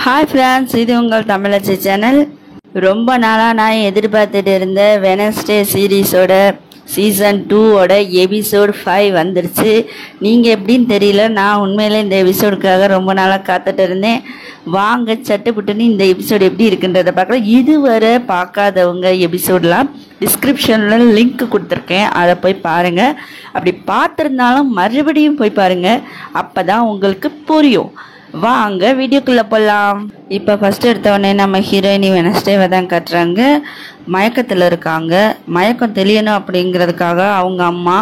Hi friends, இது உங்கள் தமிழச்சி channel. ரொம்ப நாளாக நான் எதிர்பார்த்துட்டு இருந்த வெனஸ்டே சீரீஸோட சீசன் 2ஓட எபிசோட் 5 வந்துருச்சு. நீங்கள் எப்படின்னு தெரியல, நான் உண்மையிலே இந்த எபிசோடுக்காக ரொம்ப நாளாக காத்துட்டு இருந்தேன். வாங்க சட்டுப்புட்டுன்னு இந்த எபிசோடு எப்படி இருக்குன்றதை பார்க்கலாம். இதுவரை பார்க்காதவங்க எபிசோடெலாம் டிஸ்கிரிப்ஷனில் லிங்க் கொடுத்துருக்கேன், அதை போய் பாருங்கள். அப்படி பார்த்துருந்தாலும் மறுபடியும் போய் பாருங்கள், அப்போ தான் உங்களுக்கு புரியும். வாங்க வீடியோக்குள்ளே போகலாம். இப்போ ஃபஸ்ட்டு எடுத்தவொடனே நம்ம ஹீரோயினி வெனஸ்டேவை தான் கட்டுறாங்க. மயக்கத்தில் இருக்காங்க. மயக்கம் தெரியணும் அப்படிங்கிறதுக்காக அவங்க அம்மா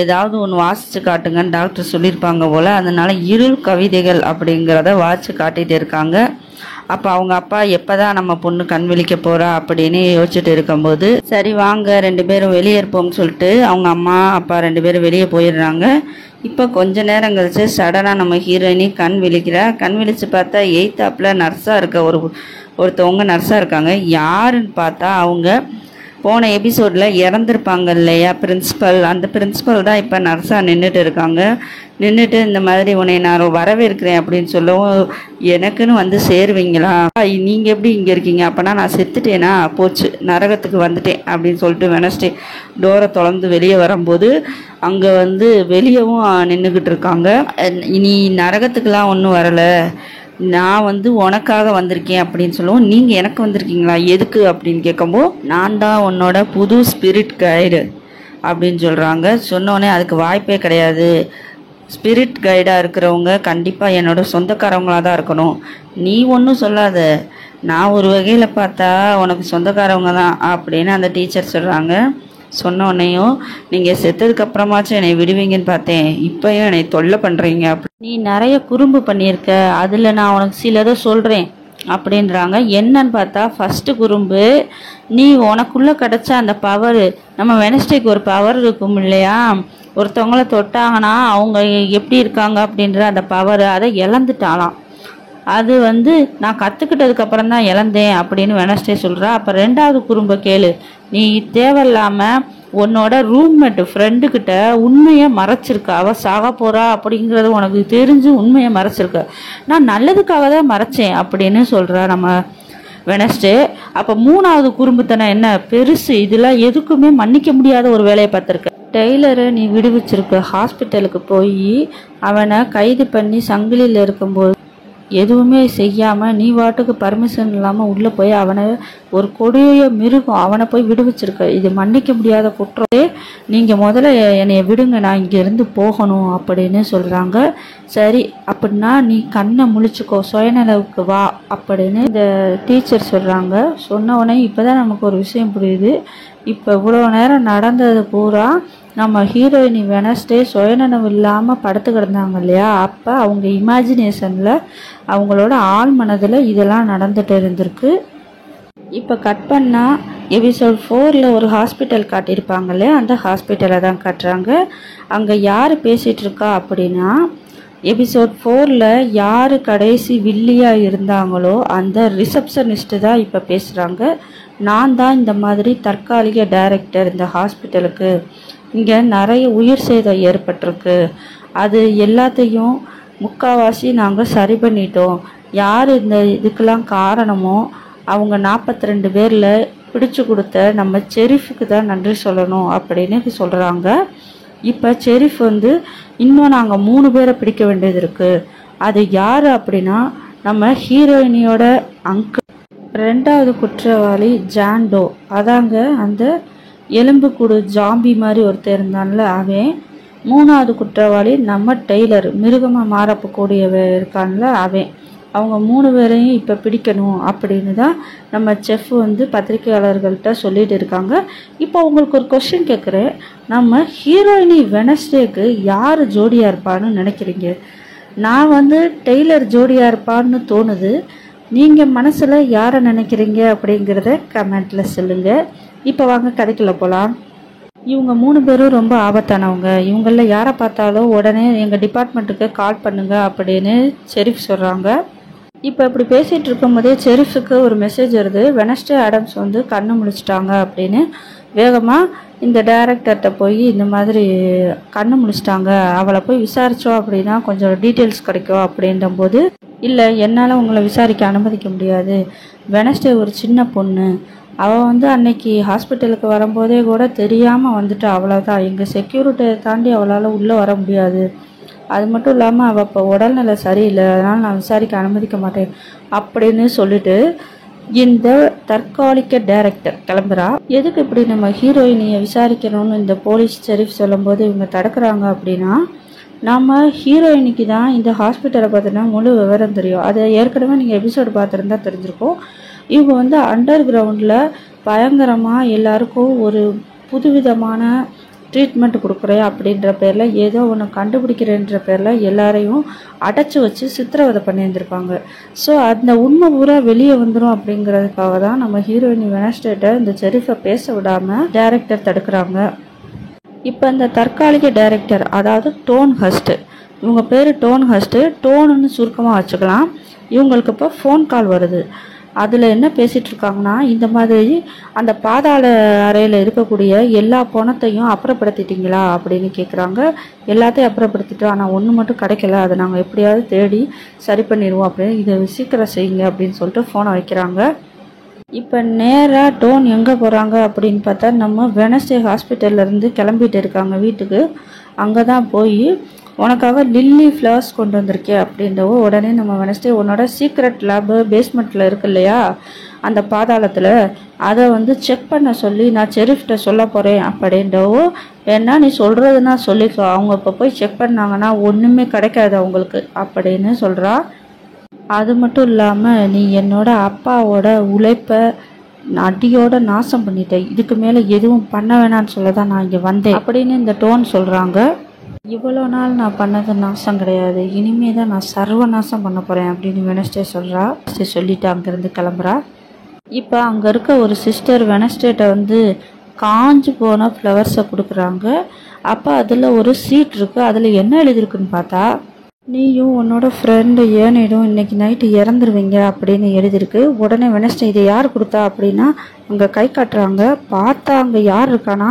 ஏதாவது ஒன்று வாசித்து காட்டுங்கன்னு டாக்டர் சொல்லியிருப்பாங்க போல். அதனால் இருள் கவிதைகள் அப்படிங்கிறத வாசித்து காட்டிகிட்டு இருக்காங்க. அப்போ அவங்க அப்பா எப்போ தான் நம்ம பொண்ணு கண் விழிக்க போகிறா அப்படின்னு யோசிச்சுட்டு இருக்கும்போது, சரி வாங்க 2 பேரும் வெளியே இருப்போம்னு சொல்லிட்டு அவங்க அம்மா அப்பா 2 பேரும் வெளியே போயிடுறாங்க. இப்போ கொஞ்ச நேரம் கழிச்சு சடனாக நம்ம ஹீரோயினி கண் விழிக்கிறா. கண் விழித்து பார்த்தா எய்த்தாப்பில் நர்ஸாக இருக்க ஒருத்தவங்க நர்ஸாக இருக்காங்க. யாருன்னு பார்த்தா அவங்க போன எபிசோடில் இறந்துருப்பாங்க இல்லையா பிரின்ஸிபல், அந்த பிரின்ஸிபல் தான் இப்போ நர்ஸாக நின்றுட்டு இருக்காங்க. நின்றுட்டு இந்த மாதிரி உன்னை நான் வரவேற்கிறேன் அப்படின்னு சொல்லவும், எனக்குன்னு வந்து சேருவீங்களா, நீங்கள் எப்படி இங்கே இருக்கீங்க, அப்போனா நான் செத்துட்டேனா, போச்சு நரகத்துக்கு வந்துட்டேன் அப்படின்னு சொல்லிட்டு வெனஸ்டே டோரை திறந்து வெளியே வரும்போது அங்கே வந்து வெளியவும் நின்றுக்கிட்டு இருக்காங்க. நீ நரகத்துக்கெலாம் ஒன்றும் வரலை, நான் வந்து உனக்காக வந்திருக்கேன் அப்படின்னு சொல்லுவோம். நீங்கள் எனக்கு வந்திருக்கீங்களா, எதுக்கு அப்படின்னு கேட்கும்போது, நான் தான் உன்னோட புது ஸ்பிரிட் கைடு அப்படின்னு சொல்கிறாங்க. சொன்னோடனே அதுக்கு வாய்ப்பே கிடையாது, ஸ்பிரிட் கைடாக இருக்கிறவங்க கண்டிப்பாக என்னோட சொந்தக்காரவங்களாக தான் இருக்கணும், நீ ஒன்றும் சொல்லாத, நான் ஒரு வகையில் பார்த்தா உனக்கு சொந்தக்காரவங்க தான் அப்படின்னு அந்த டீச்சர் சொல்கிறாங்க. சொன்னோன்னையும், நீங்கள் செத்ததுக்கப்புறமாச்சும் என்னை விடுவீங்கன்னு பார்த்தேன், இப்போயும் என்னை தொல்லை பண்ணுறீங்க, நீ நிறைய குறும்பு பண்ணியிருக்க, அதில் நான் உனக்கு சிலதை சொல்கிறேன் அப்படின்றாங்க. என்னன்னு பார்த்தா ஃபஸ்ட்டு குறும்பு, நீ உனக்குள்ளே கிடச்ச அந்த பவரு, நம்ம வெனஸ்டேக்கு ஒரு பவர் இருக்கும் இல்லையா, ஒருத்தவங்கள தொட்டாங்கன்னா அவங்க எப்படி இருக்காங்க அப்படின்ற அந்த பவர், அதை இழந்துட்டாலாம். அது வந்து நான் கற்றுக்கிட்டதுக்கப்புறம் தான் இழந்தேன் அப்படின்னு வெனஸ்டே சொல்கிறா. அப்போ 2வது குறும்பை கேளு, நீ தேவையில்லாமல் உன்னோட ரூம்மேட்டு ஃப்ரெண்டுக்கிட்ட உண்மையை மறைச்சிருக்க, அவள் சாக போகிறா அப்படிங்கிறது உனக்கு தெரிஞ்சு உண்மையை மறைச்சிருக்க, நான் நல்லதுக்காக தான் மறைச்சேன் அப்படின்னு சொல்கிறா நம்ம வெனஸ்டே. அப்போ 3வது குறும்புத்தனை என்ன பெருசு, இதெல்லாம் எதுக்குமே மன்னிக்க முடியாத ஒரு வேலையை பார்த்துருக்க. டெய்லரை நீ விடுவிச்சிருக்க, ஹாஸ்பிட்டலுக்கு போய் அவனை கைது பண்ணி சங்கிலியில் இருக்கும்போது எதுவுமே செய்யாமல் நீ வாட்டுக்கு பர்மிஷன் இல்லாமல் உள்ளே போய் அவனை ஒரு கொடிய மிருகம் அவனை போய் விடுவிச்சிருக்க, இது மன்னிக்க முடியாத குற்றமே, நீங்கள் முதல்ல என்னை விடுங்க, நான் இங்கேருந்து போகணும் அப்படின்னு சொல்கிறாங்க. சரி அப்படின்னா நீ கண்ணை முழிச்சுக்கோ, சுயநலவுக்கு வா அப்படின்னு இந்த டீச்சர் சொல்கிறாங்க. சொன்னவொடனே இப்போ தான் நமக்கு ஒரு விஷயம் புரியுது. இப்போ இவ்வளோ நேரம் நடந்தது பூரா நம்ம ஹீரோயினி வெனஸ்டே சுயநலம் இல்லாமல் படுத்து கிடந்தாங்க இல்லையா, அப்போ அவங்க இமேஜினேஷனில் அவங்களோட ஆள் மனதில் இதெல்லாம் நடந்துட்டு இருந்திருக்கு. இப்போ கட் பண்ணால் எபிசோட் 4ல் ஒரு ஹாஸ்பிட்டல் காட்டியிருப்பாங்களே, அந்த ஹாஸ்பிட்டலை தான் காட்டுறாங்க. அங்கே யார் பேசிகிட்டு இருக்கா அப்படின்னா, எபிசோட் 4ல் யார் கடைசி வில்லியாக இருந்தாங்களோ அந்த ரிசப்ஷனிஸ்ட்டு தான் இப்போ பேசுகிறாங்க. நான் தான் இந்த மாதிரி தற்காலிக டைரக்டர் இந்த ஹாஸ்பிட்டலுக்கு, இங்கே நிறைய உயிர் சேதம் ஏற்பட்டிருக்கு, அது எல்லாத்தையும் முக்கால்வாசி நாங்கள் சரி பண்ணிட்டோம், யார் இந்த இதுக்கெல்லாம் காரணமோ அவங்க 42 பேரில் பிடிச்சு கொடுத்த நம்ம செரிஃபுக்கு தான் நன்றி சொல்லணும் அப்படின்னு சொல்கிறாங்க. இப்போ செரிஃப் வந்து இன்னும் நாங்கள் 3 பேரை பிடிக்க வேண்டியது இருக்குது, அது யார் அப்படின்னா நம்ம ஹீரோயினியோட அங்கிள். 2வது குற்றவாளி ஜான்டோ, அதாங்க அந்த எலும்புக்கூடு ஜாம்பி மாதிரி ஒருத்தர் இருந்தான்ல அவன். 3வது குற்றவாளி நம்ம டெய்லர், மிருகமாக மாறப்பக்கூடியவ இருக்கான்ல அவன். அவங்க 3 பேரையும் இப்போ பிடிக்கணும் அப்படின்னு தான் நம்ம செஃப் வந்து பத்திரிகையாளர்கள்ட்ட சொல்லிட்டு இருக்காங்க. இப்போ உங்களுக்கு ஒரு கொஸ்டின் கேட்குறேன், நம்ம ஹீரோயினி வெனஸ்டேக்கு யார் ஜோடியாக இருப்பான்னு நினைக்கிறீங்க? நான் வந்து டெய்லர் ஜோடியாக இருப்பான்னு தோணுது, நீங்கள் மனசில் யாரை நினைக்கிறீங்க அப்படிங்கிறத கமெண்ட்டில் சொல்லுங்கள். இப்போ வாங்க கதைக்குள்ள போகலாம். இவங்க 3 பேரும் ரொம்ப ஆபத்தானவங்க, இவங்களில் யாரை பார்த்தாலும் உடனே எங்கள் டிபார்ட்மெண்ட்டுக்கு கால் பண்ணுங்க அப்படின்னு செரிஃப் சொல்கிறாங்க. இப்போ இப்படி பேசிகிட்டு இருக்கும்போதே செரிஃபுக்கு ஒரு மெசேஜ் வருது, வெனஸ்டே ஆடம்ஸ் வந்து கண்ணு முழிச்சிட்டாங்க அப்படின்னு. வேகமாக இந்த டைரக்டர்கிட்ட போய் இந்த மாதிரி கண்ணு முழிச்சிட்டாங்க, அவளை போய் விசாரித்தோம் அப்படின்னா கொஞ்சம் டீட்டெயில்ஸ் கிடைக்கும் அப்படின்ற போது இல்லை என்னால் உங்களை விசாரிக்க அனுமதிக்க முடியாது. வெனஸ்டே ஒரு சின்ன பொண்ணு, அவள் வந்து அன்னைக்கு ஹாஸ்பிட்டலுக்கு வரும்போதே கூட தெரியாமல் வந்துட்டு, அவ்வளோதான். எங்கள் செக்யூரிட்டியை தாண்டி அவளால் உள்ளே வர முடியாது. அது மட்டும் இல்லாமல் அவள் இப்போ உடல்நிலை சரியில்லை, அதனால் நான் விசாரிக்க அனுமதிக்க மாட்டேன் அப்படின்னு சொல்லிட்டு இந்த தற்காலிக டைரக்டர் கிளம்புறா. எதுக்கு இப்படி நம்ம ஹீரோயினியை விசாரிக்கணும்னு இந்த போலீஸ் ஷெரீஃப் சொல்லும்போது இவங்க தடுக்கிறாங்க அப்படின்னா, நம்ம ஹீரோயினிக்கு தான் இந்த ஹாஸ்பிட்டலை பார்த்தினா முழு விவரம் தெரியும். அதை ஏற்கனவே நீங்கள் எபிசோடு பார்த்துருந்தா தெரிஞ்சிருக்கும். இவங்க வந்து அண்டர் கிரவுண்டில் பயங்கரமாக எல்லாருக்கும் ஒரு புதுவிதமான ட்ரீட்மெண்ட் கொடுக்குறேன் அப்படின்ற பேரில், ஏதோ ஒன்று கண்டுபிடிக்கிறேன்ற பேரில் எல்லாரையும் அடைச்சி வச்சு சித்திரவதை பண்ணியிருந்திருப்பாங்க. ஸோ அந்த உண்மை பூரா வெளியே வந்துடும் அப்படிங்கிறதுக்காக தான் நம்ம ஹீரோயினி வெனஸ்டேட்டை இந்த ஷெரீஃபை பேச விடாமல் டைரக்டர் தடுக்கிறாங்க. இப்போ இந்த தற்காலிக டைரக்டர், அதாவது டோன் ஹஸ்ட், இவங்க பேர் டோன் ஹஸ்ட்டு, டோனுன்னு சுருக்கமாக வச்சுக்கலாம். இவங்களுக்கு இப்போ ஃபோன் கால் வருது. அதில் என்ன பேசிகிட்டு இருக்காங்கன்னா, இந்த மாதிரி அந்த பாதாள அறையில் இருக்கக்கூடிய எல்லா பணத்தையும் அப்புறப்படுத்திட்டீங்களா அப்படின்னு கேட்குறாங்க. எல்லாத்தையும் அப்புறப்படுத்திட்டோம், ஆனால் ஒன்று மட்டும் கிடைக்கல, அதை நாங்கள் எப்படியாவது தேடி சரி பண்ணிடுவோம் அப்படின்னு, இதை சீக்கிரம் செய்யுங்க அப்படின்னு சொல்லிட்டு ஃபோனை வைக்கிறாங்க. இப்போ நேராக டோன் எங்கே போகிறாங்க அப்படின்னு பார்த்தா, நம்ம வெனஸ்டே ஹாஸ்பிட்டல்லேருந்து கிளம்பிட்டு இருக்காங்க வீட்டுக்கு. அங்கே தான் போய் உனக்காக லில்லி ஃப்ளவர்ஸ் கொண்டு வந்திருக்கே அப்படின்றவோ, உடனே நம்ம வெனஸ்டே உன்னோட சீக்ரெட் லேபு பேஸ்மெண்ட்டில் இருக்கு இல்லையா அந்த பாதாளத்தில், அதை வந்து செக் பண்ண சொல்லி நான் ஷெரீஃப்கிட்ட சொல்ல போகிறேன் அப்படின்றவோ, வேணா நீ சொல்கிறதுனா சொல்லிக்கோ, அவங்க இப்போ போய் செக் பண்ணாங்கன்னா ஒன்றுமே கிடைக்காது அவங்களுக்கு அப்படின்னு சொல்கிறா. அது மட்டும் இல்லாமல் நீ என்னோட அப்பாவோட உழைப்பை அடியோட நாசம் பண்ணிட்டேன், இதுக்கு மேலே எதுவும் பண்ண வேணான்னு சொல்ல தான் நான் இங்கே வந்தேன் அப்படின்னு இந்த டோன் சொல்கிறாங்க. இவ்வளோ நாள் நான் பண்ணது நாசம் கிடையாது, இனிமே தான் நான் சர்வநாசம் பண்ண போகிறேன் அப்படின்னு வெனஸ்டே சொல்கிறா. சொல்லிவிட்டு அங்கேருந்து கிளம்புறா. இப்போ அங்கே இருக்க ஒரு சிஸ்டர் வெனஸ்டேட்டை வந்து காஞ்சு போன ஃப்ளவர்ஸை கொடுக்குறாங்க. அப்போ அதில் ஒரு சீட் இருக்குது. அதில் என்ன எழுதியிருக்குன்னு பார்த்தா, நீயும் உன்னோட ஃப்ரெண்டு ஏனிடும் இன்றைக்கி நைட்டு இறந்துருவீங்க அப்படின்னு எழுதியிருக்கு. உடனே வெனஸ்டே இதை யார் கொடுத்தா அப்படின்னா அங்கே கை காட்டுறாங்க. பார்த்தா அங்கே யார் இருக்கானா,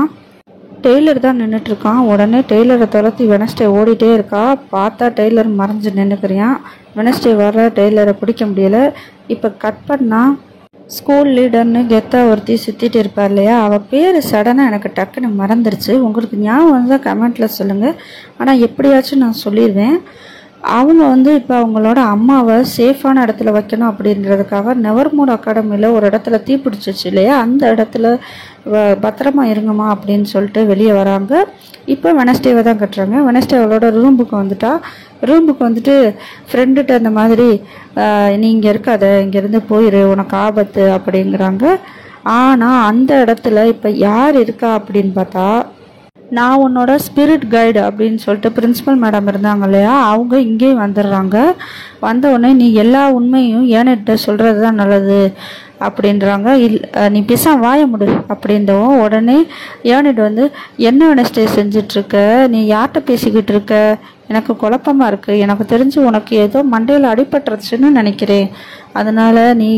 டெய்லர் தான் நின்றுட்டுருக்கான். உடனே டெய்லரை துரத்தி வெனஸ்டே ஓடிட்டே இருக்கா. பார்த்தா டெய்லர் மறைஞ்சு நின்றுக்கிறியான். வெனஸ்டே வர டெய்லரை பிடிக்க முடியலை. இப்போ கட் பண்ணால் ஸ்கூல் லீடர்னு கெத்தாக ஒருத்தி சுற்றிட்டு இருப்பார் இல்லையா, அவள் பேர் சடனாக எனக்கு டக்குன்னு மறந்துருச்சு. உங்களுக்கு ஞாபகம் வந்தால் கமெண்ட்டில் சொல்லுங்கள், ஆனால் எப்படியாச்சும் நான் சொல்லிடுவேன். அவங்க வந்து இப்போ அவங்களோட அம்மாவை சேஃபான இடத்துல வைக்கணும் அப்படின்றதுக்காக நெவர்மூட் அகாடமியில் ஒரு இடத்துல தீப்பிடிச்சிச்சு இல்லையா, அந்த இடத்துல பத்திரமா இருங்கம்மா அப்படின்னு சொல்லிட்டு வெளியே வராங்க. இப்போ வெனஸ்டேவை தான் கட்டுறாங்க. வெனஸ்டே அவளோட ரூமுக்கு வந்துட்டா. ரூமுக்கு வந்துட்டு ஃப்ரெண்டுகிட்ட இந்த மாதிரி நீ இங்கே இருக்காத, இங்கேருந்து போயிரு, உனக்கு ஆபத்து அப்படிங்கிறாங்க. ஆனால் அந்த இடத்துல இப்போ யார் இருக்கா அப்படின்னு பார்த்தா, நான் உன்னோட ஸ்பிரிட் கைடு அப்படின்னு சொல்லிட்டு பிரின்சிபல் மேடம் இருந்தாங்க இல்லையா, அவங்க இங்கேயும் வந்துடுறாங்க. வந்த உடனே நீ எல்லா உண்மையும் ஏனிட்ட சொல்கிறது தான் நல்லது அப்படின்றாங்க. நீ பேசாம வாய முடு அப்படின்றவும், உடனே ஏனிட் வந்து என்ன வெனஸ்டே செஞ்சிட்ருக்க, நீ யார்கிட்ட பேசிக்கிட்டு இருக்க, எனக்கு குழப்பமாக இருக்குது, எனக்கு தெரிஞ்சு உனக்கு ஏதோ மண்டையில் அடிபட்டுருச்சுன்னு நினைக்கிறேன், அதனால் நீ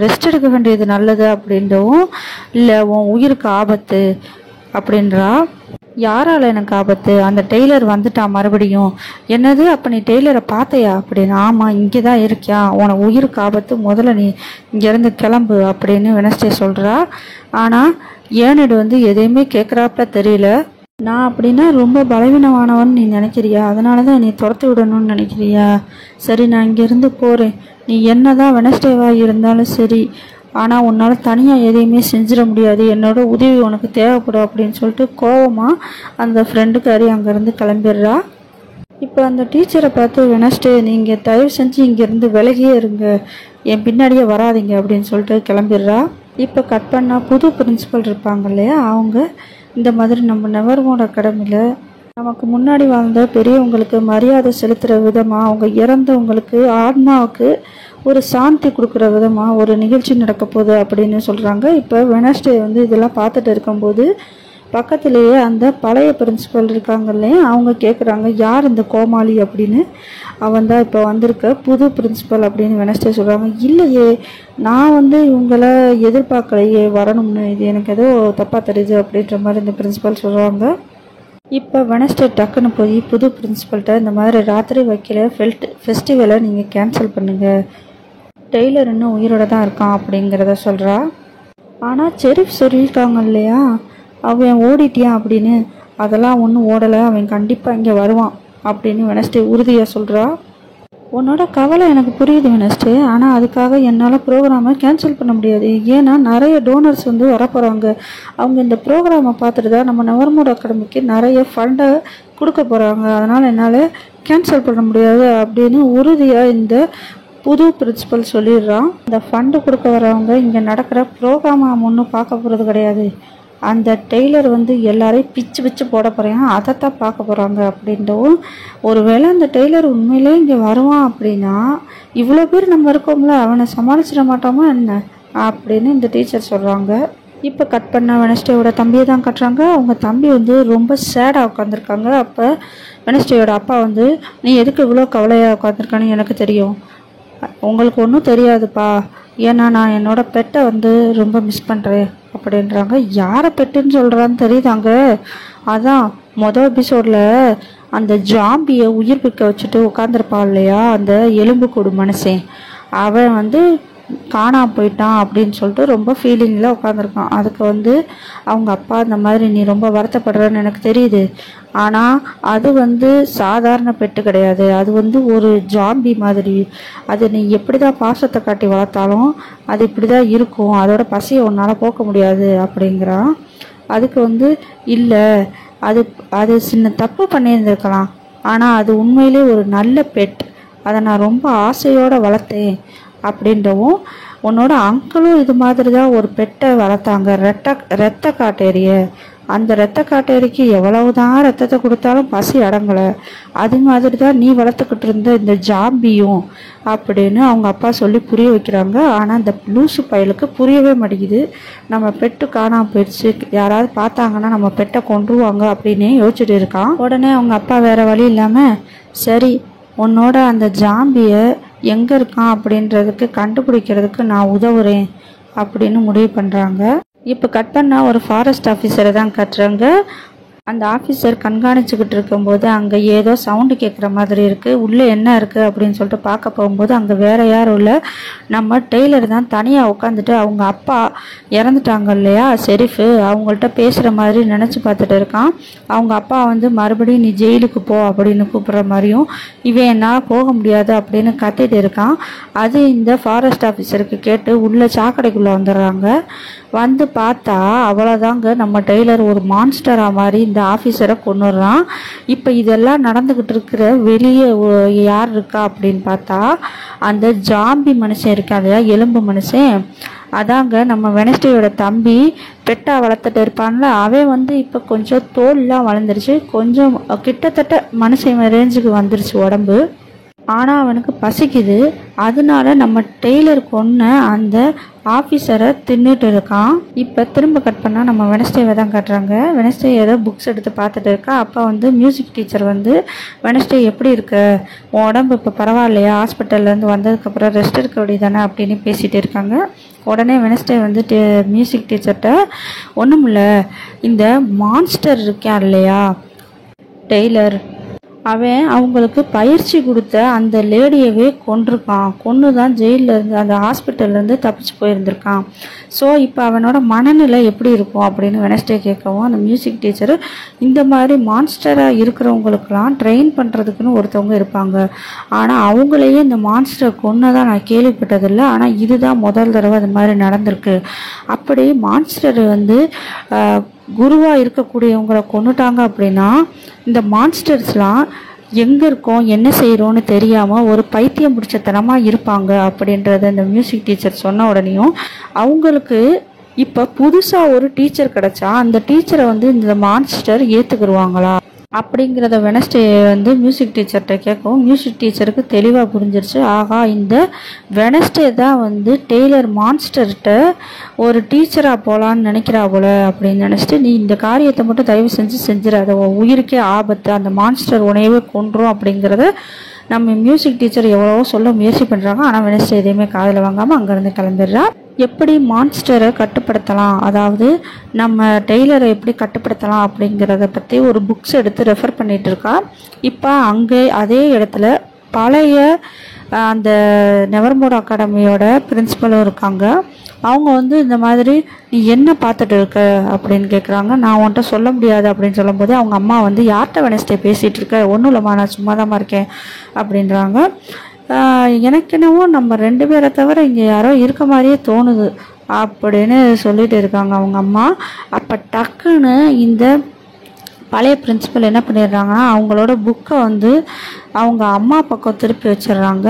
ரெஸ்ட் எடுக்க வேண்டியது நல்லது அப்படின்றவும், இல்லை உன் உயிருக்கு ஆபத்து அப்படின்றா. யாரால் எனக்கு ஆபத்து, அந்த டெய்லர் வந்துட்டான் மறுபடியும். என்னது, அப்போ நீ டெய்லரை பார்த்தையா அப்படின்னு. ஆமாம், இங்கே தான் இருக்கியா, உனக்கு உயிருக்கு ஆபத்து, முதல்ல நீ இங்கேருந்து கிளம்பு அப்படின்னு வெனஸ்டே சொல்கிறா. ஆனால் ஏனிடு வந்து எதையுமே கேட்குறாப்புல தெரியல. நான் அப்படின்னா ரொம்ப பலவீனமானவன் நீ நினைக்கிறியா, அதனால தான் நீ துரத்து விடணும்னு நினைக்கிறியா, சரி நான் இங்கேருந்து போகிறேன், நீ என்ன தான் வெனஸ்டேவாக இருந்தாலும் சரி, ஆனால் உன்னால் தனியாக எதையுமே செஞ்சிட முடியாது, என்னோட உதவி உனக்கு தேவைப்படும் அப்படின்னு சொல்லிட்டு கோவமாக அந்த ஃப்ரெண்டுக்காரி அங்கேருந்து கிளம்பிடுறா. இப்போ அந்த டீச்சரை பார்த்து வெனஸ்டே, நீங்கள் தயவு செஞ்சு இங்கேருந்து விலகியே இருங்க, என் பின்னாடியே வராதிங்க அப்படின்னு சொல்லிட்டு கிளம்பிடுறா. இப்போ கட் பண்ணால் புது பிரின்சிபல் இருப்பாங்க இல்லையா, அவங்க இந்த மாதிரி நம்ம நெவர்மூட் அகாடமியில் நமக்கு முன்னாடி வாழ்ந்த பெரியவங்களுக்கு மரியாதை செலுத்துகிற விதமாக, அவங்க இறந்தவங்களுக்கு ஆத்மாவுக்கு ஒரு சாந்தி கொடுக்குற விதமாக ஒரு நிகழ்ச்சி நடக்க போகுது அப்படின்னு சொல்கிறாங்க. இப்போ வெனஸ்டே வந்து இதெல்லாம் பார்த்துட்டு இருக்கும்போது பக்கத்துலேயே அந்த பழைய பிரின்சிபல் இருக்காங்க இல்லையா, அவங்க கேட்குறாங்க யார் இந்த கோமாளி அப்படின்னு. அவன் தான் இப்போ வந்திருக்க புது பிரின்சிபல் அப்படின்னு வெனஸ்டே சொல்கிறாங்க. இல்லையே, நான் வந்து இவங்களை எதிர்பார்க்கலையே வரணும்னு, இது எனக்கு ஏதோ தப்பாக தெரியுது அப்படின்ற மாதிரி இந்த பிரின்சிபல் சொல்கிறாங்க. இப்போ வெனஸ்டே டக்குன்னு போய் புது பிரின்சிபல்கிட்ட இந்த மாதிரி ராத்திரி வைக்கிற ஃபெஸ்டிவலை நீங்கள் கேன்சல் பண்ணுங்கள், டெய்லர் இன்னும் உயிரோட தான் இருக்கான் அப்படிங்கிறத சொல்கிறா. ஆனால் செரிஃப் சொல்லியிருக்காங்க இல்லையா அவன் ஓடிட்டியான் அப்படின்னு. அதெல்லாம் ஒன்றும் ஓடலை, அவன் கண்டிப்பாக இங்கே வருவான் அப்படின்னு வெனஸ்டே உறுதியாக சொல்கிறா. உன்னோட கவலை எனக்கு புரியுது வெனஸ்டே, ஆனால் அதுக்காக என்னால் ப்ரோக்ராமை கேன்சல் பண்ண முடியாது. ஏன்னா நிறைய டோனர்ஸ் வரப்போகிறாங்க. அவங்க இந்த ப்ரோக்ராமை பார்த்துட்டு தான் நம்ம நவர்மோட் அகாடமிக்கு நிறைய ஃபண்டை கொடுக்க போகிறாங்க. அதனால் என்னால் கேன்சல் பண்ண முடியாது அப்படின்னு உறுதியாக இந்த புது பிரின்சிபல் சொல்லிடுறான். இந்த ஃபண்டு கொடுக்க வரவங்க இங்கே நடக்கிற ப்ரோக்ராமை ஒன்றும் பார்க்க போகிறது கிடையாது. அந்த டெய்லர் எல்லாரையும் பிச்சு போட போகிறான், அதைத்தான் பார்க்க போகிறாங்க அப்படின்றவும். ஒருவேளை அந்த டெய்லர் உண்மையிலே இங்கே வருவான் அப்படின்னா இவ்வளோ பேர் நம்ம இருக்கோம்ல, அவனை சமாளிச்சிட மாட்டோமா என்ன அப்படின்னு இந்த டீச்சர் சொல்கிறாங்க. இப்போ கட் பண்ண வெனஸ்டேயோட தம்பியை தான் கட்டுறாங்க. அவங்க தம்பி ரொம்ப சேடாக உட்காந்துருக்காங்க. அப்போ வெனஸ்டேயோட அப்பா நீ எதுக்கு இவ்வளோ கவலையாக உட்காந்துருக்கான்னு எனக்கு தெரியும், உங்களுக்கு ஒன்றும் தெரியாதுப்பா, ஏன்னா நான் என்னோட பெட்டை ரொம்ப மிஸ் பண்ணுறேன் அப்படின்றாங்க. யாரை பெட்டுன்னு சொல்கிறான்னு தெரியுதாங்க. அதான் மொதல் எபிசோடில் அந்த ஜாம்பியை உயிர்ப்பிக்க வச்சுட்டு உட்காந்துருப்பா இல்லையா அந்த எலும்புக்கூடு மனுஷன், அவன் காணாம போயிட்டான் அப்படின்னு சொல்லிட்டு ரொம்ப ஃபீலிங்கில் உட்காந்துருக்கான். அதுக்கு அவங்க அப்பா இந்த மாதிரி நீ ரொம்ப வருத்தப்படுறன்னு எனக்கு தெரியுது, ஆனால் அது சாதாரண பெட்டு கிடையாது, அது ஒரு ஜாம்பி மாதிரி, அது நீ எப்படி தான் பாசத்தை காட்டி வளர்த்தாலும் அது இப்படி தான் இருக்கும், அதோட பசியை உன்னால் போக்க முடியாது அப்படிங்கிறான். அதுக்கு இல்லை, அது சின்ன தப்பு பண்ணியிருந்திருக்கலாம், ஆனால் அது உண்மையிலே ஒரு நல்ல பெட், அதை நான் ரொம்ப ஆசையோடு வளர்த்தேன் அப்படின்றவும். உன்னோட அங்கிளும் இது மாதிரி தான் ஒரு பெட்டை வளர்த்தாங்க, ரத்த காட்டேரிய, அந்த ரத்த காட்டேரிக்கு எவ்வளவுதான் ரத்தத்தை கொடுத்தாலும் பசி அடங்கலை, அது மாதிரி தான் நீ வளர்த்துக்கிட்டு இருந்த இந்த ஜாம்பியும் அப்படின்னு அவங்க அப்பா சொல்லி புரிய வைக்கிறாங்க. ஆனால் இந்த லூசு பயலுக்கு புரியவே மாட்டேங்குது. நம்ம பெட்டு காணாமல் போயிடுச்சு, யாராவது பார்த்தாங்கன்னா நம்ம பெட்டை கொண்டுருவாங்க அப்படின்னு யோசிச்சுட்டு இருக்கான். உடனே அவங்க அப்பா வேற வழி இல்லாமல் சரி உன்னோட அந்த ஜாம்பியை எங்கே இருக்கான் அப்படின்றதுக்கு கண்டுபிடிக்கிறதுக்கு நான் உதவுறேன் அப்படின்னு முடிவு பண்ணுறாங்க. இப்போ கட் பண்ணால் ஒரு ஃபாரஸ்ட் ஆஃபீஸரை தான் கட்டுறாங்க. அந்த ஆஃபீஸர் கண்காணிச்சுக்கிட்டு இருக்கும்போது அங்கே ஏதோ சவுண்டு கேட்குற மாதிரி இருக்குது. உள்ளே என்ன இருக்குது அப்படின்னு சொல்லிட்டு பார்க்க போகும்போது அங்கே வேறு யாரும் இல்லை, நம்ம டெய்லர் தான் தனியாக உட்காந்துட்டு அவங்க அப்பா இறந்துட்டாங்க இல்லையா ஷெரீஃபு, அவங்கள்ட்ட பேசுகிற மாதிரி நினச்சி பார்த்துட்டு இருக்கான். அவங்க அப்பா மறுபடியும் நீ ஜெயிலுக்கு போ அப்படின்னு கூப்பிட்ற மாதிரியும் இவன் என்னால் போக முடியாது அப்படின்னு கத்திட்டு இருக்கான். அது இந்த ஃபாரஸ்ட் ஆஃபீஸருக்கு கேட்டு உள்ளே சாக்கடைக்குள்ளே வந்துடுறாங்க. பார்த்தா அவ்வளோதாங்க, நம்ம டெய்லர் ஒரு மான்ஸ்டராக மாதிரி இந்த ஆஃபீஸரை கொண்டுடுறான். இப்போ இதெல்லாம் நடந்துக்கிட்டு இருக்கிற வெளியே யார் இருக்கா அப்படின்னு பார்த்தா அந்த ஜாம்பி மனுஷன் இருக்கா இல்லையா எலும்பு மனுஷன், அதாங்க நம்ம வெனஸ்டேயோட தம்பி பெட்டா வளர்த்துட்டு இருப்பான்ல, அவன் இப்போ கொஞ்சம் தோல்லாம் வளர்ந்துருச்சு, கொஞ்சம் கிட்டத்தட்ட மனுஷன் ரேஞ்சுக்கு வந்துருச்சு உடம்பு. ஆனால் அவனுக்கு பசிக்குது, அதனால நம்ம டெய்லர் கொன்ன அந்த ஆஃபீஸரை தின்னுட்டு இருக்கான். இப்போ திரும்ப கட் பண்ணால் நம்ம வெனஸ்டேவை தான் கட்டுறாங்க. வெனஸ்டே ஏதோ புக்ஸ் எடுத்து பார்த்துட்டு இருக்கா. அப்போ மியூசிக் டீச்சர் வெனஸ்டே எப்படி இருக்கு, உன் உடம்பு இப்போ பரவாயில்லையா, ஹாஸ்பிட்டல்லேருந்து வந்ததுக்கப்புறம் ரெஸ்ட் எடுக்க வேண்டியதானே அப்படின்னு பேசிகிட்டு இருக்காங்க. உடனே வெனஸ்டே மியூசிக் டீச்சர்கிட்ட ஒன்றும் இல்லை, இந்த மான்ஸ்டர் இருக்கான் இல்லையா டெய்லர், அவன் அவங்களுக்கு பயிற்சி கொடுத்த அந்த லேடியவே கொண்டிருக்கான், கொன்று தான் ஜெயிலேருந்து அந்த ஹாஸ்பிட்டல்லேருந்து தப்பிச்சு போயிருந்திருக்கான். ஸோ இப்போ அவனோட மனநிலை எப்படி இருக்கும் அப்படின்னு வெனஸ்டே கேட்கவும் அந்த மியூசிக் டீச்சர் இந்த மாதிரி மான்ஸ்டராக இருக்கிறவங்களுக்கெல்லாம் ட்ரெயின் பண்ணுறதுக்குன்னு ஒருத்தவங்க இருப்பாங்க, ஆனால் அவங்களையே இந்த மான்ஸ்டர் கொன்னதான் நான் கேள்விப்பட்டதில்லை, ஆனால் இதுதான் முதல் தடவை அது மாதிரி நடந்திருக்கு. அப்படி மான்ஸ்டர் குருவாக இருக்கக்கூடியவங்களை கொண்டுட்டாங்க அப்படின்னா இந்த மான்ஸ்டர்ஸ்லாம் எங்கே இருக்கோம் என்ன செய்கிறோன்னு தெரியாமல் ஒரு பைத்தியம் பிடிச்சத்தனமாக இருப்பாங்க அப்படின்றத இந்த மியூசிக் டீச்சர் சொன்ன உடனேயும் அவங்களுக்கு இப்போ புதுசாக ஒரு டீச்சர் கிடச்சா அந்த டீச்சரை இந்த மான்ஸ்டர் ஏற்றுக்குருவாங்களா அப்படிங்கிறத வெனஸ்டே மியூசிக் டீச்சர்கிட்ட கேட்கவும் மியூசிக் டீச்சருக்கு தெளிவாக புரிஞ்சிருச்சு. ஆகா, இந்த வெனஸ்டே தான் டெய்லர் மான்ஸ்டர்கிட்ட ஒரு டீச்சராக போகலான்னு நினைக்கிறா போல அப்படின்னு நினச்சிட்டு, நீ இந்த காரியத்தை மட்டும் தயவு செஞ்சிடாத, உயிருக்கே ஆபத்து, அந்த மான்ஸ்டர் உனையவே கொன்றும் அப்படிங்கிறத நம்ம மியூசிக் டீச்சர் எவ்வளவோ சொல்ல முயற்சி பண்ணுறாங்க, ஆனால் வெனஸ்டே எதையுமே காதில் வாங்காமல் அங்கேருந்து கிளம்பிடுறா. எப்படி மான்ஸ்டரை கட்டுப்படுத்தலாம், அதாவது நம்ம டெய்லரை எப்படி கட்டுப்படுத்தலாம் அப்படிங்கிறத பற்றி ஒரு புக்ஸ் எடுத்து ரெஃபர் பண்ணிகிட்டு இருக்கா. இப்போ அங்கே அதே இடத்துல பழைய அந்த நெவர்மோர் அகாடமியோட பிரின்சிபலும் இருக்காங்க. அவங்க வந்து இந்த மாதிரி நீ என்ன பார்த்துட்டு இருக்க அப்படின்னு கேட்குறாங்க. நான் உன்கிட்ட சொல்ல முடியாது அப்படின்னு சொல்லும்போது அவங்க அம்மா வந்து யார்கிட்ட வெனஸ்டே பேசிகிட்டு இருக்க, ஒன்றும் இல்லைம்மா நான் சும்மா தான் இருக்கேன் அப்படின்றாங்க. எனக்கு என்னவோ நம்ம 2 பேரை தவிர இங்கே யாரோ இருக்க மாதிரியே தோணுது அப்படின்னு சொல்லிட்டு இருக்காங்க அவங்க அம்மா. அப்போ டக்குன்னு இந்த பழைய பிரின்சிபல் என்ன பண்ணிடுறாங்கன்னா அவங்களோட புக்கை வந்து அவங்க அம்மா பக்கம் திருப்பி வச்சிடுறாங்க.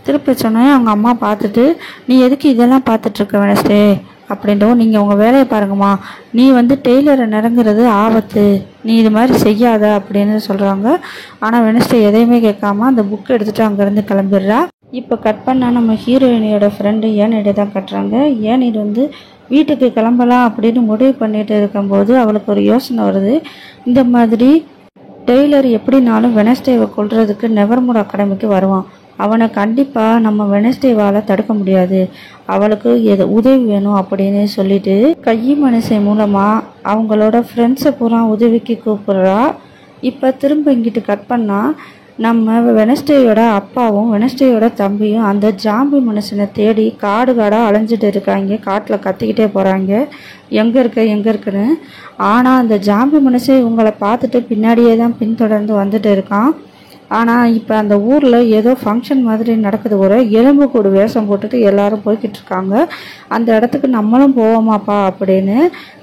திருப்பி வச்சோன்னே அவங்க அம்மா பார்த்துட்டு, நீ எதுக்கு இதெல்லாம் பார்த்துட்ருக்க வெனஸ்டே அப்படின்றவும், நீங்கள் உங்கள் வேலையை பாருங்கம்மா, நீ வந்து டெய்லரை நெருங்குறது ஆபத்து, நீ இது மாதிரி செய்யாத அப்படின்னு சொல்கிறாங்க. ஆனால் வெனஸ்டே எதையுமே கேட்காம அந்த புக்கை எடுத்துகிட்டு அங்கேருந்து கிளம்பிடுறா. இப்போ கட் பண்ணால் நம்ம ஹீரோயினியோட ஃப்ரெண்டு ஏனிட தான் கட்டுறாங்க. ஏனிட் வந்து வீட்டுக்கு கிளம்பலாம் அப்படின்னு முடிவு பண்ணிட்டு இருக்கும்போது அவளுக்கு ஒரு யோசனை வருது. இந்த மாதிரி டெய்லர் எப்படினாலும் வெனஸ்டேவை கொல்றதுக்கு நெவர்மோர் அகாடமிக்கு வருவான். அவனை கண்டிப்பாக நம்ம வெனஸ்டேவால் தடுக்க முடியாது, அவளுக்கு உதவி வேணும் அப்படின்னு சொல்லிட்டு கையி மனுஷை மூலமாக அவங்களோட ஃப்ரெண்ட்ஸை பூரா உதவிக்கு கூப்பிட்றா. இப்போ திரும்ப இங்கிட்டு கட் பண்ணால் நம்ம வெனஸ்டேயோட அப்பாவும் வெனஸ்டேயோட தம்பியும் அந்த ஜாம்பி மனுஷனை தேடி காடு காடாக அலைஞ்சிட்டு இருக்காங்க. காட்டில் கத்திக்கிட்டே போகிறாங்க, எங்கே இருக்குன்னு. ஆனால் அந்த ஜாம்பி மனுஷன் இவங்களை பார்த்துட்டு பின்னாடியே தான் பின்தொடர்ந்து வந்துட்டு இருக்கான். ஆனால் இப்போ அந்த ஊரில் ஏதோ ஃபங்க்ஷன் மாதிரி நடக்குது. ஒரு எலும்பு கூடு வேஷம் போட்டுட்டு எல்லாரும் போய்கிட்டு இருக்காங்க. அந்த இடத்துக்கு நம்மளும் போவோமாப்பா அப்படின்னு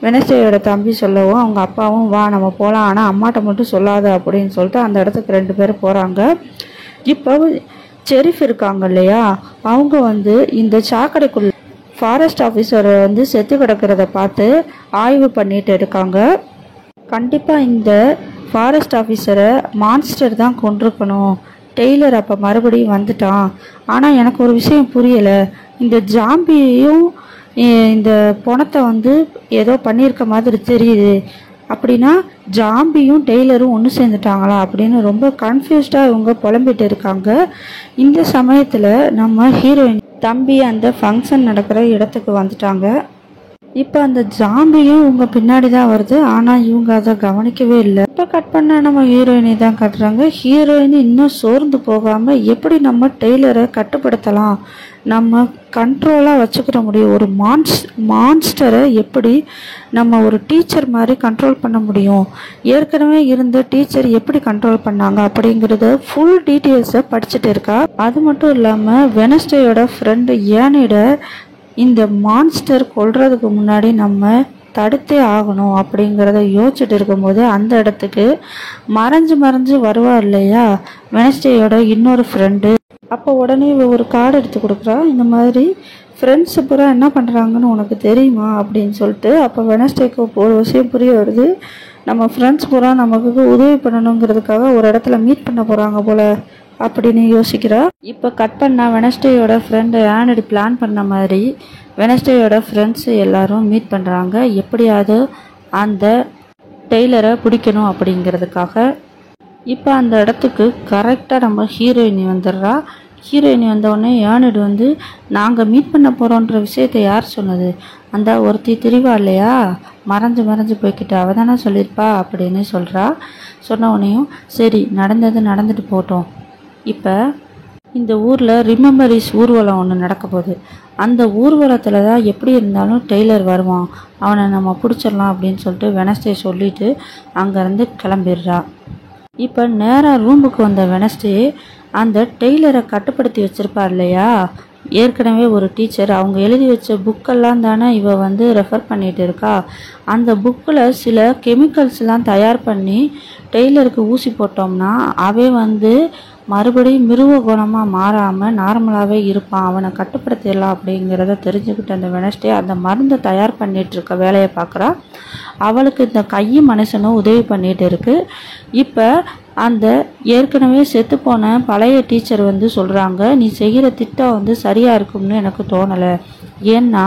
வெனஸ்டேயோட தம்பி சொல்லவும் அவங்க அப்பாவும் வா நம்ம போகலாம், ஆனால் அம்மாட்ட மட்டும் சொல்லாத அப்படின்னு சொல்லிட்டு அந்த இடத்துக்கு 2 பேரும் போகிறாங்க. இப்போ செரிஃப் இருக்காங்க இல்லையா, அவங்க வந்து இந்த சாக்கடைக்குள்ள ஃபாரஸ்ட் ஆஃபீஸர் வந்து செத்து கிடக்கிறத பார்த்து ஆய்வு பண்ணிட்டு இருக்காங்க. கண்டிப்பாக இந்த ஃபாரஸ்ட் ஆஃபீஸரை மான்ஸ்டர் தான் கொண்டிருக்கணும். டெய்லர் அப்போ மறுபடியும் வந்துட்டான். ஆனால் எனக்கு ஒரு விஷயம் புரியலை, இந்த ஜாம்பியையும் இந்த பணத்தை வந்து ஏதோ பண்ணியிருக்க மாதிரி தெரியுது. அப்படின்னா ஜாம்பியும் டெய்லரும் ஒன்று சேர்ந்துட்டாங்களா அப்படின்னு ரொம்ப கன்ஃபியூஸ்டாக இவங்க புலம்பிட்டு இருக்காங்க. இந்த சமயத்தில் நம்ம ஹீரோயின் தம்பி அந்த ஃபங்க்ஷன் நடக்கிற இடத்துக்கு வந்துட்டாங்க. இப்போ அந்த ஜாம்பியும் இவங்க பின்னாடி தான் வருது, ஆனால் இவங்க அதை கவனிக்கவே இல்லை. இப்போ கட் பண்ண நம்ம ஹீரோயினை தான் கட்டுறாங்க. ஹீரோயின் இன்னும் சோர்ந்து போகாமல் எப்படி நம்ம டெய்லரை கட்டுப்படுத்தலாம், நம்ம கண்ட்ரோலாக வச்சுக்கிற முடியும், ஒரு மான்ஸ்டரை எப்படி நம்ம ஒரு டீச்சர் மாதிரி கண்ட்ரோல் பண்ண முடியும், ஏற்கனவே இருந்த டீச்சர் எப்படி கண்ட்ரோல் பண்ணாங்க அப்படிங்கிறத ஃபுல் டீட்டெயில்ஸை படிச்சுட்டு இருக்கா. அது மட்டும் இல்லாமல் வெனஸ்டேயோட ஃப்ரெண்டு ஏனிட இந்த மான்ஸ்டர் கொல்றதுக்கு முன்னாடி நம்ம தடுத்தே ஆகணும் அப்படிங்கிறத யோசிச்சுட்டு இருக்கும்போது அந்த இடத்துக்கு மறைஞ்சு வருவா இல்லையா வெனஸ்டேயோட இன்னொரு ஃப்ரெண்டு. அப்போ உடனே ஒரு கார்டு எடுத்து கொடுக்குறா. இந்த மாதிரி ஃப்ரெண்ட்ஸு பூரா என்ன பண்ணுறாங்கன்னு உனக்கு தெரியுமா அப்படின்னு சொல்லிட்டு. அப்போ வெனஸ்டேக்கு ஒரு விஷயம் புரிய வருது, நம்ம ஃப்ரெண்ட்ஸ் பூரா நமக்கு உதவி பண்ணணுங்கிறதுக்காக ஒரு இடத்துல மீட் பண்ண போகிறாங்க போல் அப்படின்னு யோசிக்கிறா. இப்போ கட் பண்ணால் வெனஸ்டேயோட ஃப்ரெண்டு ஆனடி பிளான் பண்ண மாதிரி வெனஸ்டேயோட ஃப்ரெண்ட்ஸு எல்லாரும் மீட் பண்ணுறாங்க. எப்படியாவது அந்த டெய்லரை பிடிக்கணும் அப்படிங்கிறதுக்காக. இப்போ அந்த இடத்துக்கு கரெக்டாக நம்ம ஹீரோயினி வந்துடுறா. ஹீரோயினி வந்தவுடனே ஏனிட் வந்து நாங்கள் மீட் பண்ண போகிறோன்ற விஷயத்தை யார் சொன்னது, அந்த ஒருத்தி திரிவா இல்லையா மறைஞ்சு போய்கிட்டு அவள் தானே சொல்லியிருப்பா அப்படின்னு சொல்கிறா. சொன்ன உடனேயும் சரி நடந்துட்டு போட்டோம். இப்போ இந்த ஊரில் ரிமெம்பரிஸ் ஊர்வலம் ஒன்று நடக்க போகுது. அந்த ஊர்வலத்தில் தான் எப்படி இருந்தாலும் டெய்லர் வருவான், அவனை நம்ம பிடிச்சிடலாம் அப்படின்னு சொல்லிட்டு வெனஸ்டே சொல்லிவிட்டு அங்கேருந்து கிளம்பிடுறா. இப்போ நேராக ரூமுக்கு வந்த வெனஸ்டே அந்த டெய்லரை கட்டுப்படுத்தி வச்சுருப்பார் இல்லையா ஏற்கனவே ஒரு டீச்சர், அவங்க எழுதி வச்ச புக்கெல்லாம் தானே இவ வந்து ரெஃபர் பண்ணிகிட்டு இருக்கா. அந்த புக்கில் சில கெமிக்கல்ஸ்லாம் தயார் பண்ணி டெய்லருக்கு ஊசி போட்டோம்னா அவன் வந்து மறுபடியும் மிருக குணமாக மாறாமல் நார்மலாகவே இருப்பான், அவனை கட்டுப்படுத்திடலாம் அப்படிங்கிறத தெரிஞ்சுக்கிட்டு அந்த வெனஸ்டே அந்த மருந்தை தயார் பண்ணிகிட்டு இருக்க வேலையை பார்க்குறா. அவளுக்கு இந்த கையும் மனுஷனும் உதவி பண்ணிகிட்டு இருக்கு. இப்போ அந்த ஏற்கனவே செத்துப்போன பழைய டீச்சர் வந்து சொல்கிறாங்க, நீ செய்கிற திட்டம் வந்து சரியாக இருக்கும்னு எனக்கு தோணலை. ஏன்னா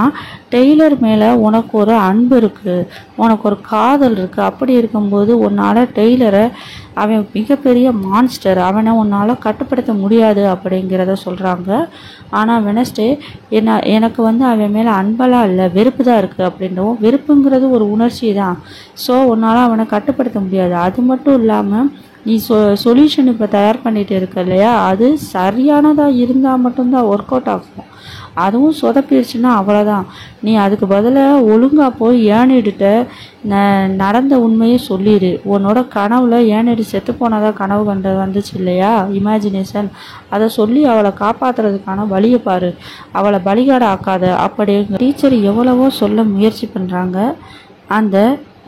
டெய்லர் மேலே உனக்கு ஒரு அன்பு இருக்குது, உனக்கு ஒரு காதல் இருக்குது. அப்படி இருக்கும்போது உன்னால் டெய்லரை, அவன் மிகப்பெரிய மான்ஸ்டர், அவனை உன்னால் கட்டுப்படுத்த முடியாது அப்படிங்கிறத சொல்கிறாங்க. ஆனால் வெனஸ்டே எனக்கு வந்து அவன் மேலே அன்பெல்லாம் இல்லை, வெறுப்பு தான் இருக்குது அப்படின்றவும், வெறுப்புங்கிறது ஒரு உணர்ச்சி தான். ஸோ உன்னால் அவனை கட்டுப்படுத்த முடியாது. அது மட்டும் இல்லாமல் நீ சொல்யூஷன் இப்போ தயார் பண்ணிட்டு இருக்க இல்லையா, அது சரியானதாக இருந்தால் மட்டும்தான் ஒர்க் அவுட் ஆகும். அதுவும் சொதப்பிடுச்சுன்னா அவ்வளோதான். நீ அதுக்கு பதிலாக ஒழுங்காக போய் ஏனிடுட்ட நடந்த உண்மையை சொல்லிடு. உன்னோட கனவுல ஏனிடு செத்து போனதாக கனவு கண்டு வந்துச்சு இல்லையா, இமேஜினேஷன், அதை சொல்லி அவளை காப்பாற்றுறதுக்கான வழியை பாரு, அவளை பலிகாட ஆக்காத அப்படிங்கிற டீச்சர் எவ்வளவோ சொல்ல முயற்சி பண்ணுறாங்க. அந்த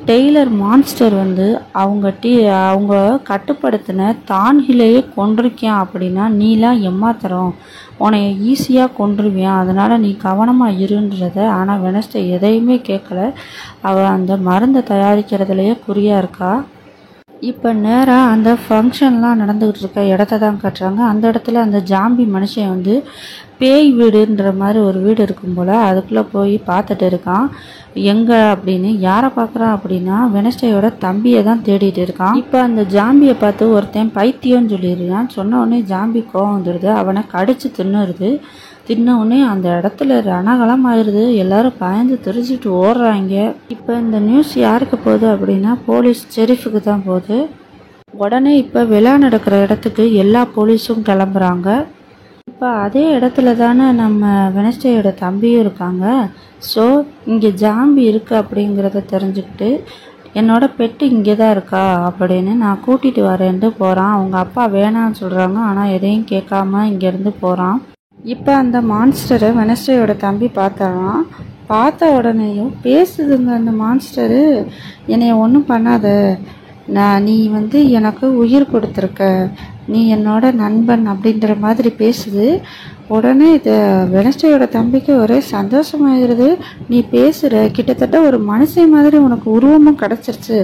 டெய்லர் மான்ஸ்டர் வந்து அவங்க கட்டுப்படுத்தின தான்ஹிலையே கொண்டிருக்கான் அப்படின்னா நீலாம் எம்மாத்திரம், உன்னை ஈஸியாக கொன்றுவியான், அதனால் நீ கவனமாக இருன்றத. ஆனால் வெனஸ்டே எதையுமே கேட்கல. அவள் அந்த மருந்தை தயாரிக்கிறதுலையே குறியாக இருக்கா. இப்போ நேராக அந்த ஃபங்க்ஷன்லாம் நடந்துக்கிட்டு இருக்க இடத்த தான் காட்டுறாங்க. அந்த இடத்துல அந்த ஜாம்பி மனுஷன் வந்து பேய் வீடுன்ற மாதிரி ஒரு வீடு இருக்கும் போல், அதுக்குள்ளே போய் பார்த்துட்டு இருக்கான். எங்கே அப்படின்னு யாரை பார்க்குறான் அப்படின்னா வெனஸ்டேயோட தம்பியை தான் தேடிட்டு இருக்கான். இப்போ அந்த ஜாம்பியை பார்த்து ஒருத்தன் பைத்தியம்னு சொல்லிடுறான். சொன்ன உடனே ஜாம்பி கோவம் வந்துடுது, அவனை கடிச்சு தின்ன உடனே அந்த இடத்துல ரணகலம் ஆயிடுது. எல்லாரும் பயந்து தெரிஞ்சுட்டு ஓடுறாங்க. இப்போ இந்த நியூஸ் யாருக்கு போகுது அப்படின்னா போலீஸ் ஷெரீஃபுக்கு தான் போகுது. உடனே இப்போ விழா நடக்கிற இடத்துக்கு எல்லா போலீஸும் கிளம்புறாங்க. இப்போ அதே இடத்துல தானே நம்ம வெனஸ்டேயோட தம்பியும் இருக்காங்க. ஸோ இங்கே ஜாம்பி இருக்குது அப்படிங்கிறத தெரிஞ்சுக்கிட்டு என்னோட பெட்டு இங்கே தான் இருக்கா அப்படின்னு நான் கூட்டிகிட்டு வரேன்ட்டு போகிறான். அவங்க அப்பா வேணான்னு சொல்கிறாங்க, ஆனால் எதையும் கேட்காம இங்கேருந்து போகிறான். இப்போ அந்த மான்ஸ்டரை வெனஸ்டேயோட தம்பி பார்த்துறான். பார்த்த உடனேயும் பேசுதுங்க அந்த மான்ஸ்டரு, என்னைய ஒன்றும் பண்ணாத, நீ வந்து எனக்கு உயிர் கொடுத்துருக்க, நீ என்னோட நண்பன் அப்படின்ற மாதிரி பேசுது. உடனே இது வெனஸ்டேயோட தம்பிக்கு ஒரே சந்தோஷமாயிருது. நீ பேசுகிற கிட்டத்தட்ட ஒரு மனுஷன் மாதிரி உனக்கு உருவமும் கிடச்சிருச்சு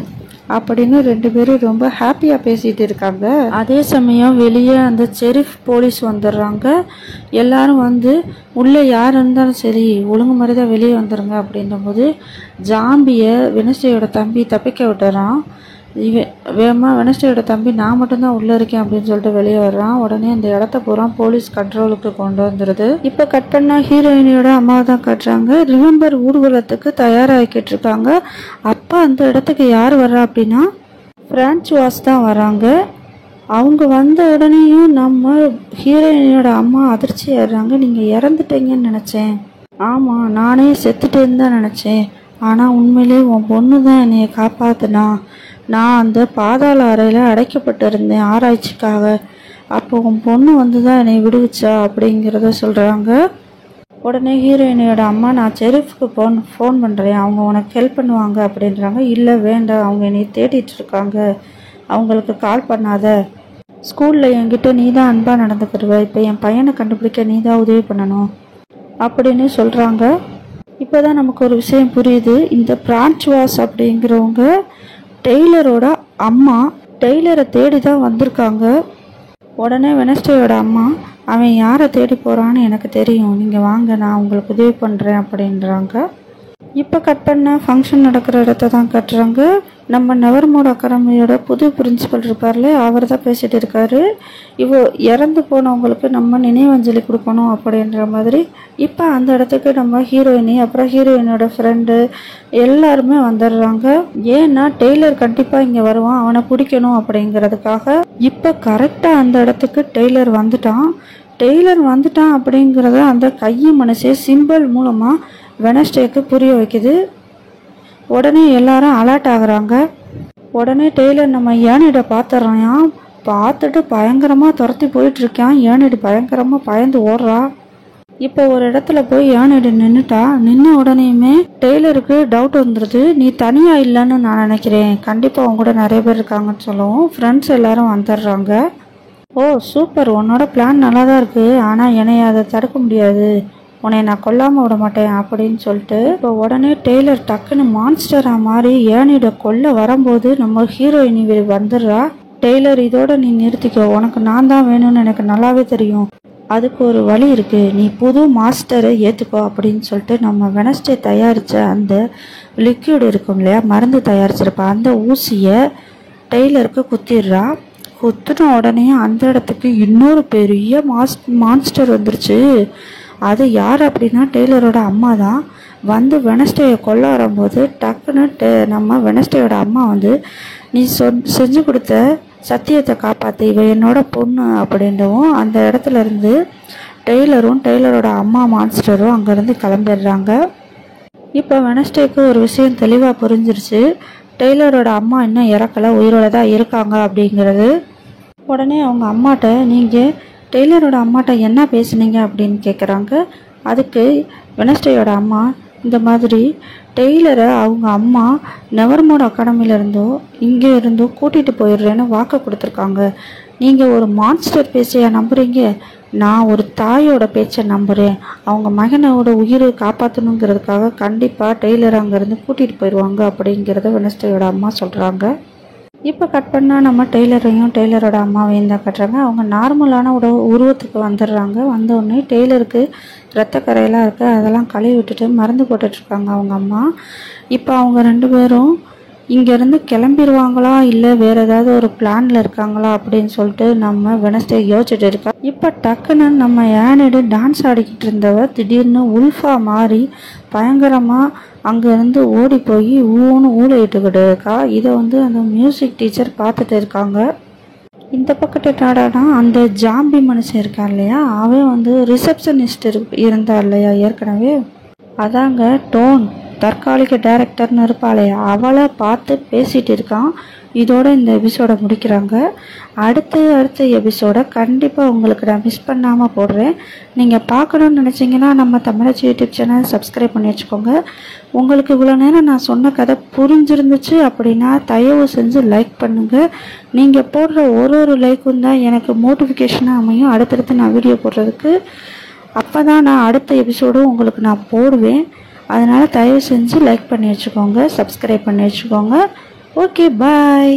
அப்படின்னு ரெண்டு பேரும் ரொம்ப ஹாப்பியாக பேசிகிட்டு இருக்காங்க. அதே சமயம் வெளியே அந்த ஷெரீஃப் போலீஸ் வந்துடுறாங்க. எல்லாரும் வந்து உள்ளே யார் இருந்தாலும் சரி ஒழுங்கு மாதிரி தான் வெளியே வந்துடுங்க அப்படின்னும்போது ஜாம்பியை வெனஸ்டேயோட தம்பி தப்பிக்க விட்டுறான். வேகமாக வெனஸ்டேயோட தம்பி நான் மட்டும்தான் உள்ளே இருக்கேன் அப்படின்னு சொல்லிட்டு வெளியே வர்றான். உடனே அந்த இடத்த பூரா போலீஸ் கண்ட்ரோலுக்கு கொண்டு வந்துடுது. இப்போ கட் பண்ணால் ஹீரோயினியோட அம்மாவை தான் காட்டுறாங்க. ரிமெம்பர் ஊர்வலத்துக்கு தயாராகிக்கிட்டு இருக்காங்க. அப்போ அந்த இடத்துக்கு யார் வர்றா அப்படின்னா பிரான்சுவாஸ் தான் வராங்க. அவங்க வந்த உடனேயும் நம்ம ஹீரோயினியோட அம்மா அதிர்ச்சி ஆயிடுறாங்க. நீங்கள் இறந்துட்டீங்கன்னு நினச்சேன். ஆமாம், நானே செத்துட்டேன்னு தான் நினச்சேன். ஆனால் உண்மையிலே உன் பொண்ணு தான் என்னையை காப்பாத்துனா. நான் அந்த பாதாள அறையில் அடைக்கப்பட்டிருந்தேன் ஆராய்ச்சிக்காக. அப்போ உன் பொண்ணு வந்து தான் என்னை விடுவிச்சா அப்படிங்கிறத சொல்கிறாங்க. உடனே ஹீரோயினியோட அம்மா நான் ஷெரீஃப்க்கு ஃபோன் பண்ணுறேன், அவங்க உனக்கு ஹெல்ப் பண்ணுவாங்க அப்படின்றாங்க. இல்லை வேண்டாம், அவங்க என்னை தேடிட்டு இருக்காங்க, அவங்களுக்கு கால் பண்ணாத. ஸ்கூலில் என்கிட்ட நீ தான் அன்பாக நடந்துக்கிடுவ, இப்போ என் பையனை கண்டுபிடிக்க நீ தான் உதவி பண்ணணும் அப்படின்னு சொல்கிறாங்க. இப்போ தான் நமக்கு ஒரு விஷயம் புரியுது. இந்த பிரான்சுவாஸ் அப்படிங்கிறவங்க டெய்லரோட அம்மா, டெய்லரை தேடி தான் வந்திருக்காங்க. உடனே வெனஸ்டேயோட அம்மா அவன் யாரை தேடி போகிறான்னு எனக்கு தெரியும், நீங்கள் வாங்க நான் உங்களுக்கு உதவி பண்ணுறேன் அப்படின்றாங்க. இப்போ கட் பண்ண ஃபங்க்ஷன் நடக்கிற இடத்த தான் கட்டுறாங்க. நம்ம நெவர்மோர் அகாடமியோட புது பிரின்சிபல் இருப்பார்ல, அவர் தான் பேசிகிட்டு இருக்காரு. இறந்து போனவங்களுக்கு நம்ம நினைவஞ்சலி கொடுக்கணும் அப்படின்ற மாதிரி. இப்போ அந்த இடத்துக்கு நம்ம ஹீரோயினி அப்புறம் ஹீரோயினோட ஃப்ரெண்டு எல்லாருமே வந்துடுறாங்க. ஏன்னா டெய்லர் கண்டிப்பாக இங்கே வருவான், அவனை பிடிக்கணும் அப்படிங்கிறதுக்காக. இப்போ கரெக்டாக அந்த இடத்துக்கு டெய்லர் வந்துட்டான் அப்படிங்கிறத அந்த கையை மனசே சிம்பிள் மூலமாக வெனஸ்டேக்கு புரிய வைக்குது. உடனே எல்லாரும் அலர்ட் ஆகுறாங்க. உடனே டெய்லர் நம்ம ஏனிட பார்த்துறான். பார்த்துட்டு பயங்கரமாக துரத்தி போயிட்டுருக்கான். ஏனிடு பயங்கரமாக பயந்து ஓடுறா. இப்போ ஒரு இடத்துல போய் ஏனிடு நின்ன உடனேயுமே டெய்லருக்கு டவுட் வந்துடுது. நீ தனியாக இல்லைன்னு நான் நினைக்கிறேன், கண்டிப்பாக அவங்க கூட நிறைய பேர் இருக்காங்கன்னு சொல்லவும் ஃப்ரெண்ட்ஸ் எல்லாரும் வந்துடுறாங்க. ஓ சூப்பர், உன்னோட பிளான் நல்லா தான் இருக்குது, ஆனால் என்னைய அதை தடுக்க முடியாது, உன்னை நான் கொல்லாமல் விட மாட்டேன் அப்படின்னு சொல்லிட்டு இப்போ உடனே டெய்லர் டக்குன்னு மான்ஸ்டராக மாறி ஏனிட கொல்ல வரும்போது நம்ம ஹீரோயினி வந்துடுறா. டெய்லர் இதோட நீ நிறுத்திக்கோ, உனக்கு நான் தான் வேணும்னு எனக்கு நல்லாவே தெரியும், அதுக்கு ஒரு வழி இருக்குது, நீ புது மாஸ்டரை ஏற்றுக்கோ அப்படின்னு சொல்லிட்டு நம்ம வெனஸ்டே தயாரித்த அந்த லிக்விட் இருக்கும் இல்லையா, மருந்து தயாரிச்சிருப்பா, அந்த ஊசியை டெய்லருக்கு குத்திடுறா. குத்துன உடனே அந்த இடத்துக்கு இன்னொரு பெரிய மான்ஸ்டர் வந்துருச்சு. அது யார் அப்படின்னா டெய்லரோட அம்மா தான். வந்து வெனஸ்டேயை கொல்ல வரும்போது டக்குன்னு நம்ம வெனஸ்டேயோட அம்மா வந்து நீ செஞ்சு கொடுத்த சத்தியத்தை காப்பாற்று, இவ என்னோட பொண்ணு அப்படின்றவும் அந்த இடத்துல இருந்து டெய்லரும் டெய்லரோட அம்மா மான்ஸ்டரும் அங்கேருந்து கிளம்பிடுறாங்க. இப்போ வெனஸ்டேக்கு ஒரு விஷயம் தெளிவாக புரிஞ்சிருச்சு, டெய்லரோட அம்மா இன்னும் இறக்கலை, உயிரோட தான் இருக்காங்க அப்படிங்கிறது. உடனே அவங்க அம்மாட்ட நீங்கள் டெய்லரோட அம்மாட்ட என்ன பேசுனீங்க அப்படின்னு கேட்குறாங்க. அதுக்கு வெனஸ்டேயோட அம்மா இந்த மாதிரி டெய்லரை அவங்க அம்மா நெவர்மோட் அகாடமியிலேருந்தோ இங்கே இருந்தோ கூட்டிகிட்டு போயிடுறேன்னு வாக்கு கொடுத்துருக்காங்க. நீங்கள் ஒரு மான்ஸ்டர் பேச்சையா நம்புறீங்க, நான் ஒரு தாயோட பேச்சை நம்புகிறேன், அவங்க மகனோட உயிரை காப்பாற்றணுங்கிறதுக்காக கண்டிப்பாக டெய்லர் அங்கேருந்து கூட்டிகிட்டு போயிடுவாங்க அப்படிங்கிறத வெனஸ்டேயோட அம்மா சொல்கிறாங்க. இப்போ கட் பண்ணால் நம்ம டெய்லரையும் டெய்லரோட அம்மாவையும் தான் கட்டுறாங்க. அவங்க நார்மலான உருவத்துக்கு வந்துடுறாங்க. வந்தோடனே டெய்லருக்கு ரத்தக்கரையெல்லாம் இருக்குது, அதெல்லாம் கழுவி விட்டுட்டு மருந்து போட்டுட்ருக்காங்க அவங்க அம்மா. இப்போ அவங்க 2 பேரும் இங்கேருந்து கிளம்பிடுவாங்களா இல்லை வேறு ஏதாவது ஒரு பிளானில் இருக்காங்களா அப்படின்னு சொல்லிட்டு நம்ம வெனஸ்டே யோசிச்சுட்டு இருக்கா. இப்போ டக்குன்னு நம்ம ஏனிடு டான்ஸ் ஆடிக்கிட்டு இருந்தவ திடீர்னு உல்ஃபா மாறி பயங்கரமாக அங்கேருந்து ஓடி போய் ஊன்னு ஊழிட்டுக்கிட்டு இருக்கா. இதை வந்து அந்த மியூசிக் டீச்சர் பார்த்துட்டு இருக்காங்க. இந்த பக்கத்து நாடானா அந்த ஜாம்பி மனுஷன் இருக்கான் இல்லையா, அவன் வந்து ரிசப்ஷனிஸ்ட் இருந்தா இல்லையா ஏற்கனவே, அதாங்க டோன் தற்காலிக டைரக்டர்னு இருப்பாளே, அவளை பார்த்து பேசிகிட்டு இருக்கான். இதோட இந்த எபிசோட முடிக்கிறாங்க. அடுத்த எபிசோட கண்டிப்பாக உங்களுக்கு நான் மிஸ் பண்ணாமல் போடுறேன். நீங்கள் பார்க்கணுன்னு நினச்சிங்கன்னா நம்ம தமிழச்சி யூடியூப் சேனல் சப்ஸ்கிரைப் பண்ணி வச்சுக்கோங்க. உங்களுக்கு இவ்வளோ நேரம் நான் சொன்ன கதை புரிஞ்சிருந்துச்சு அப்படின்னா தயவு செஞ்சு லைக் பண்ணுங்கள். நீங்கள் போடுற ஒரு லைக்கும் தான் எனக்கு மோட்டிஃபிகேஷனாக அமையும் அடுத்தடுத்து நான் வீடியோ போடுறதுக்கு. அப்போ தான் நான் அடுத்த எபிசோடும் உங்களுக்கு நான் போடுவேன். அதனால் தயவு செஞ்சு லைக் பண்ணி வச்சுக்கோங்க, சப்ஸ்கிரைப் பண்ணி வச்சுக்கோங்க. ஓகே, பாய்.